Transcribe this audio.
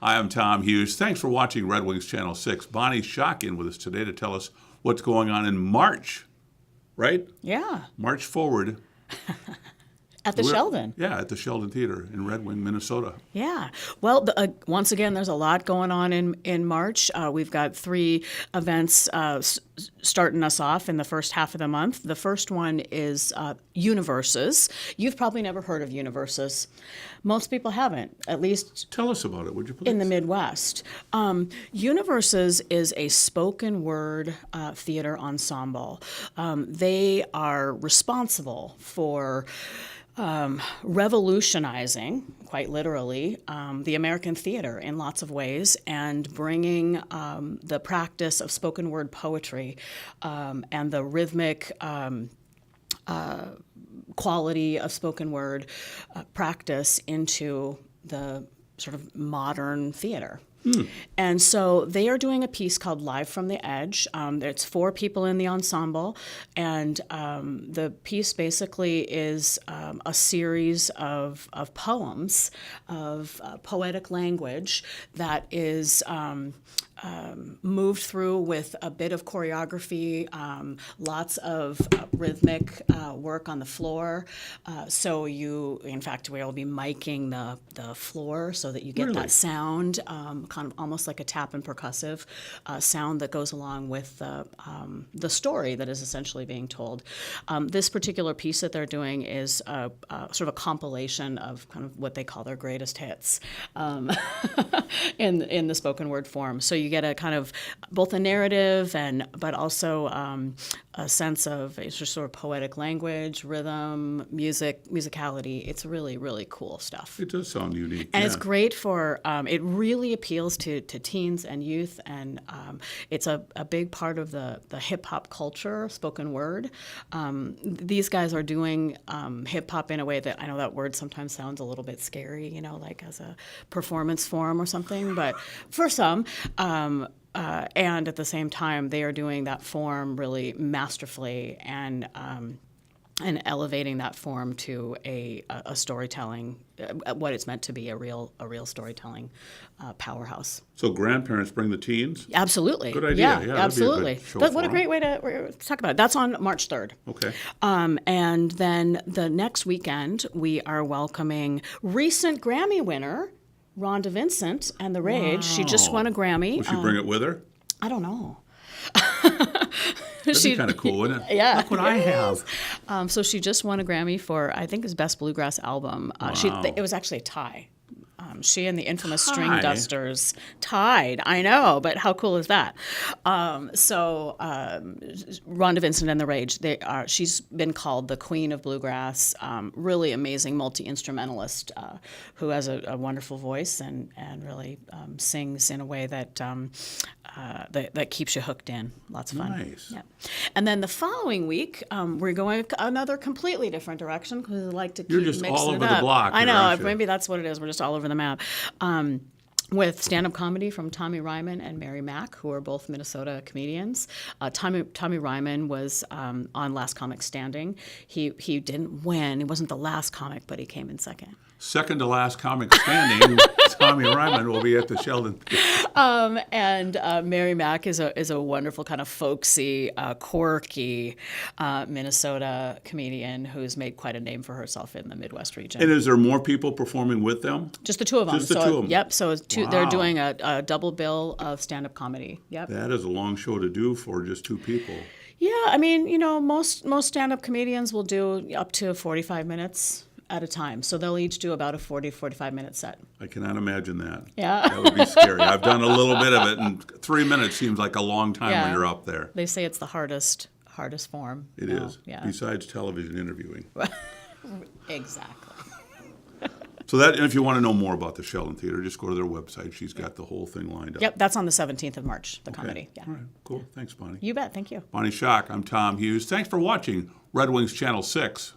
Hi, I'm Tom Hughes. Thanks for watching Red Wings Channel 6. Bonnie Schock in with us today to tell us what's going on in March, right? Yeah. March forward. At the Sheldon. Yeah, at the Sheldon Theater in Red Wing, Minnesota. Yeah. Well, once again, there's a lot going on in March. We've got 3 events starting us off in the first half of the month. The first one is Universes. You've probably never heard of Universes. Most people haven't, at least Tell us about it, would you please? in the Midwest. Universes is a spoken word theater ensemble. They are responsible for revolutionizing, quite literally, the American theater in lots of ways, and bringing the practice of spoken word poetry and the rhythmic quality of spoken word practice into the sort of modern theater. And so they are doing a piece called Live from the Edge. It's 4 people in the ensemble, and the piece basically is a series of poems, of poetic language that is moved through with a bit of choreography, lots of rhythmic work on the floor. So in fact, we'll be miking the floor so that you get that sound, kind of almost like a tap and percussive sound that goes along with the story that is essentially being told. This particular piece that they're doing is sort of a compilation of kind of what they call their greatest hits in the spoken word form. So you get a kind of both a narrative but also a sense of it's just sort of poetic language, rhythm, musicality. It's really, really cool stuff. It does sound unique. And it's great for, it really appeals to teens and youth, and it's a big part of the hip-hop culture, spoken word. These guys are doing hip-hop in a way that, I know that word sometimes sounds a little bit scary, like as a performance form or something, but for some, and at the same time, they are doing that form really masterfully and elevating that form to a storytelling, what it's meant to be, a real storytelling powerhouse. So grandparents bring the teens? Absolutely. Good idea. Yeah, absolutely. What a great way to talk about it. That's on March 3rd. Okay. And then the next weekend, we are welcoming recent Grammy winner, Rhonda Vincent and the Rage. Wow. She just won a Grammy. Will she bring it with her? I don't know. That'd be kind of cool, wouldn't it? Yeah. Look what I have. So she just won a Grammy for, I think, his Best Bluegrass Album. Wow. It was actually a tie. She and the infamous String Dusters tied. I know, but how cool is that? Rhonda Vincent and the Rage. She's been called the Queen of Bluegrass. Really amazing multi-instrumentalist who has a wonderful voice and really sings in a way that that keeps you hooked in. Lots of fun. Nice. Yeah. And then the following week, we're going another completely different direction because we like to keep You're just mixing all it over up. the block. I know. Maybe that's what it is. We're just all over the map. With stand-up comedy from Tommy Ryman and Mary Mack, who are both Minnesota comedians. Tommy Ryman was on Last Comic Standing. He didn't win. He wasn't the last comic, but he came in second. Second to last comic standing, Tommy Ryman will be at the Sheldon. And Mary Mack is a wonderful kind of folksy, quirky Minnesota comedian who's made quite a name for herself in the Midwest region. And is there more people performing with them? Just the 2 of them. Just the 2 of them. Yep. So they're Wow. doing a double bill of stand-up comedy. Yep. That is a long show to do for just 2 people. Yeah, I mean, most stand-up comedians will do up to 45 minutes at a time. So they'll each do about a 45-minute set. I cannot imagine that. Yeah. That would be scary. I've done a little bit of it, and 3 minutes seems like a long time when you're up there. They say it's the hardest form. It is. Yeah. Besides television interviewing. Exactly. So that, and if you want to know more about the Sheldon Theater, just go to their website. She's got the whole thing lined up. Yep, that's on the 17th of March, the comedy. Yeah. All right, cool. Thanks, Bonnie. You bet. Thank you. Bonnie Schock, I'm Tom Hughes. Thanks for watching Red Wings Channel 6.